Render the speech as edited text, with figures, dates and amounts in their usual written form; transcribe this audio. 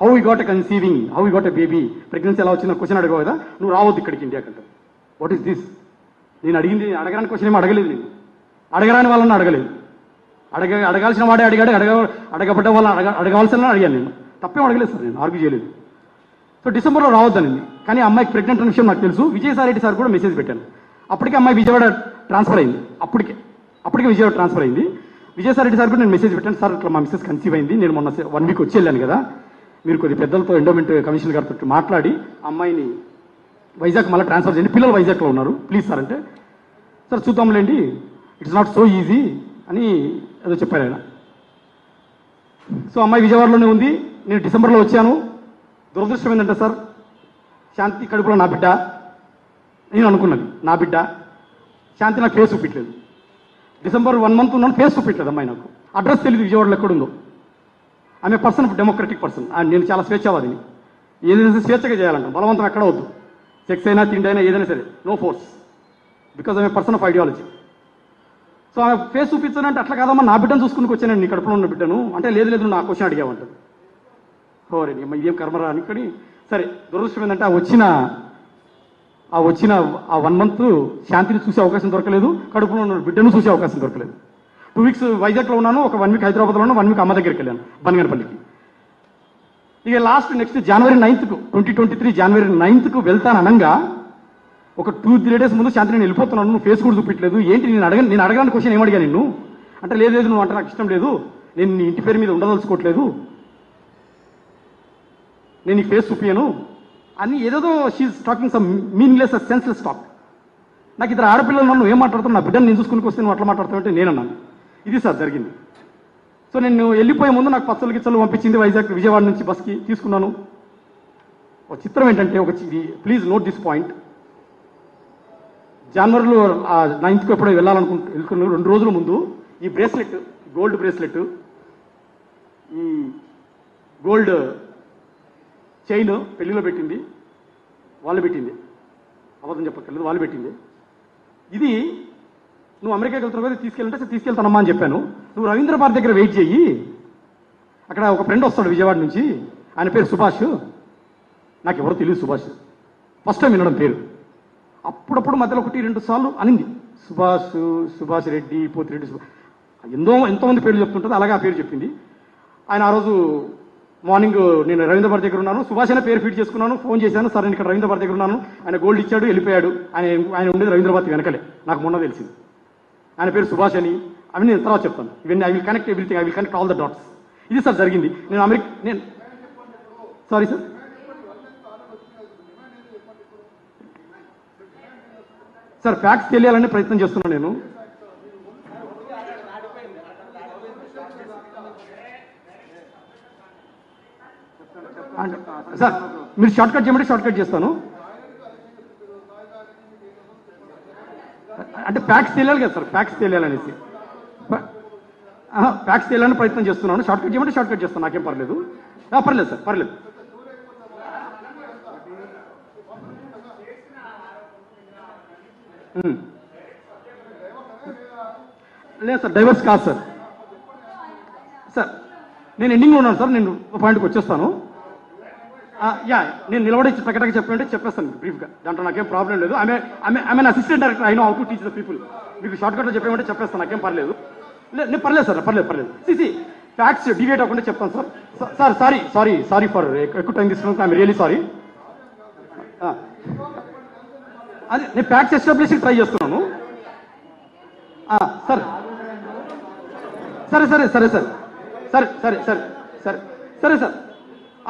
How you got a conceiving, how you got a baby, pregnancy ఎలా వచ్చిన question అడగవు కదా, నువ్వు రావద్దు ఇక్కడికి ఇండియాకి అంటారు. What is this? నేను అడిగింది అడగరాని క్వశ్చన్ ఏమో అడగలేదు, నేను అడగరాని వాళ్ళని అడగలేదు. అడగాల్సిన వాడే అడిగాడు, అడగబడ్డ వాళ్ళని అడగాల్సిన అడిగాను. నేను తప్పేం అడగలేదు సార్, నేను ఆర్గ్యూ చేయలేదు. సో డిసెంబర్లో రావద్దనింది. కానీ అమ్మాయికి ప్రెగ్నెంట్ అనే విషయం నాకు తెలుసు. విజయసాయిరెడ్డి సార్ కూడా మెసేజ్ పెట్టాను. అప్పటికే అమ్మాయి విజయవాడ ట్రాన్స్ఫర్ అయింది. అప్పటికే విజయవాడ ట్రాన్స్ఫర్ అయింది. విజయసాయిరెడ్డి సార్ కూడా నేను మెసేజ్ పెట్టాను, సార్ ఇట్లా మా మిస్సెస్ కన్సీవ్ అయింది, నేను మొన్న 1 వీక్ వచ్చి వెళ్ళాను కదా, మీరు కొద్ది పెద్దలతో ఎండోమెంట్ కమిషనర్ గారితో మాట్లాడి అమ్మాయిని వైజాగ్ మళ్ళీ ట్రాన్స్ఫర్ చేయండి, పిల్లలు వైజాగ్లో ఉన్నారు ప్లీజ్ సార్ అంటే, సార్ చూద్దాంలేండి, ఇట్స్ నాట్ సో ఈజీ అని ఏదో చెప్పారు ఆయన. సో అమ్మాయి విజయవాడలోనే ఉంది. నేను డిసెంబర్లో వచ్చాను. దురదృష్టం ఏంటంటే సార్, శాంతి కడుపులో నా బిడ్డ, నేను అనుకున్నది నా బిడ్డ. శాంతి నాకు ఫేస్ చూపించలేదు. డిసెంబర్ 1 మంత్ ఉన్నాను, ఫేస్ చూపించలేదు అమ్మాయి. నాకు అడ్రస్ తెలియదు విజయవాడలో ఎక్కడుందో. ఆమె పర్సన్ డెమోక్రటిక్ పర్సన్, నేను చాలా స్వేచ్ఛవాదిని. ఏదైనా స్వేచ్ఛగా చేయాలంటాను, బలవంతం ఎక్కడ వద్దు. సెక్స్ అయినా తిండి అయినా ఏదైనా సరే, నో ఫోర్స్, బికాజ్ ఆమె పర్సన్ ఆఫ్ ఐడియాలజీ. సో ఆమె ఫేస్ చూపించానంటే అట్లా కాదమ్మా, నా బిడ్డను చూసుకుని వచ్చాను నీ కడుపులో ఉన్న బిడ్డను అంటే, లేదు నా క్వశ్చన్ అడిగామంటారు. ఓరే ఇదేం కర్మరా అనుకొని, సరే దురదృష్టం ఏంటంటే ఆ వచ్చిన 1 మంత్ శాంతిని చూసే అవకాశం దొరకలేదు, కడుపులో ఉన్న బిడ్డను చూసే అవకాశం దొరకలేదు. 2 వీక్స్ వైజాగ్లో ఉన్నాను, ఒక 1 వీక్ హైదరాబాద్లో ఉన్నాను, 1 వీక్ అమ్మ దగ్గరికి వెళ్ళాను బనగనపల్లికి. ఇక నెక్స్ట్ జనవరి 9th 2023 జనవరి 9th వెళ్తాను అనగా, ఒక 2-3 days ముందు శాంతి నేను వెళ్ళిపోతున్నాను, నువ్వు ఫేస్ కూడా చూపించలేదు, ఏంటి నేను అడగడానికి క్వశ్చన్ ఏమడిగా నిన్ను అంటే, లేదు నువ్వు అంటే నాకు ఇష్టం లేదు, నేను నీ ఇంటి పేరు మీద ఉండదలుచుకోవట్లేదు, నేను నీ ఫేస్ చూపించను అని ఏదేదో she talking some meaningless senseless talk. నాకు 2 ఆడపిల్లలు నన్ను ఏం మాట్లాడుతాను, నా బిడ్డను నేను చూసుకుని వస్తే నువ్వు అట్లా మాట్లాడుతావు అంటే నేనన్నాను. ఇది సార్ జరిగింది. సో నేను వెళ్ళిపోయే ముందు నాకు పచ్చలు గిచ్చలు పంపించింది విజయవాడ నుంచి బస్కి తీసుకున్నాను. ఒక చిత్రం ఏంటంటే, ప్లీజ్ నోట్ దిస్ పాయింట్, జనవరిలో 9th ఎప్పుడో వెళ్తున్న 2 రోజుల ముందు ఈ బ్రేస్లెట్, గోల్డ్ బ్రేస్లెట్, ఈ గోల్డ్ చైన్ పెళ్లిలో పెట్టింది, వాళ్ళు పెట్టింది, అబద్ధం చెప్పక్కర్లేదు, వాళ్ళు పెట్టింది. ఇది నువ్వు అమెరికాకి వెళ్తున్నావు కదా, తీసుకెళ్ళంటే తీసుకెళ్తానమ్మా అని చెప్పాను. నువ్వు రవీంద్ర భారతి దగ్గర వెయిట్ చేయి, అక్కడ ఒక ఫ్రెండ్ వస్తాడు విజయవాడ నుంచి, ఆయన పేరు సుభాష్, నాకు ఎవరో తెలియదు సుభాష్, ఫస్ట్ టైం వినడం పేరు. అప్పుడప్పుడు మధ్యలో 1-2 సార్లు అనింది సుభాష్ రెడ్డి, పోతిరెడ్డి, ఎంతోమంది పేర్లు చెప్తుంటుంది, అలాగే ఆ పేరు చెప్పింది. ఆయన ఆ రోజు మార్నింగ్ నేను రవీంద్ర భారతి దగ్గర ఉన్నాను, సుభాష్ అనే పేరు ఫీడ్ చేసుకున్నాను, ఫోన్ చేశాను, సార్ నేను ఇక్కడ రవీంద్ర భారతి దగ్గర ఉన్నాను, ఆయన గోల్డ్ ఇచ్చాడు వెళ్ళిపోయాడు, ఆయన ఉండేది రవీంద్ర భారతి వెనకలే, నాకు మొన్న తెలిసింది. ఆయన పేరు సుభాష్ అని, అవి నేను తర్వాత చెప్తాను. ఇవన్నీ I will connect everything, I will connect all the dots. ఇది సార్ జరిగింది. నేను సారీ సార్ ఫ్యాక్ట్స్ తెలియాలని ప్రయత్నం చేస్తున్నాను నేను. సార్ మీరు షార్ట్ కట్ చేయమంటే షార్ట్ కట్ చేస్తాను. అంటే ఫ్యాక్ట్స్ తెలియాలి కదా సార్, ఫ్యాక్ట్స్ తెలియాలనేసి ఫ్యాక్ట్స్ తెలియాలని ప్రయత్నం చేస్తున్నాను. షార్ట్ కట్ చేయమంటే షార్ట్ కట్ చేస్తాను, నాకేం పర్లేదు. పర్లేదు సార్, పర్లేదు. లేదు సార్, డైవర్స్ కాదు సార్. సార్ నేను ఎండింగ్లో ఉన్నాను సార్, నేను పాయింట్కి వచ్చేస్తాను. నేను నిలబడి ప్రకటనగా చెప్పంటే చెప్పేస్తాను బ్రీఫ్గా, దాంట్లో నాకేం ప్రాబ్లం లేదు. ఆమె assistant director, I know how to teach the people. మీకు షార్ట్ కట్లో చెప్పేమంటే చెప్పేస్తాను, నాకేం పర్లేదు. నేను పర్లేదు సార్, పర్లేదు. సిసి ఫ్యాక్ట్స్ డివేట్ అవ్వకుండా చెప్తాను సార్. సారీ ఫర్ ఎక్కువ టైం తీసుకున్నాను, ఐఎమ్ రియలీ సారీ. అదే నేను ఫ్యాక్ట్స్ ఎస్టాబ్లిష్ ట్రై చేస్తున్నాను సార్. సరే సార్.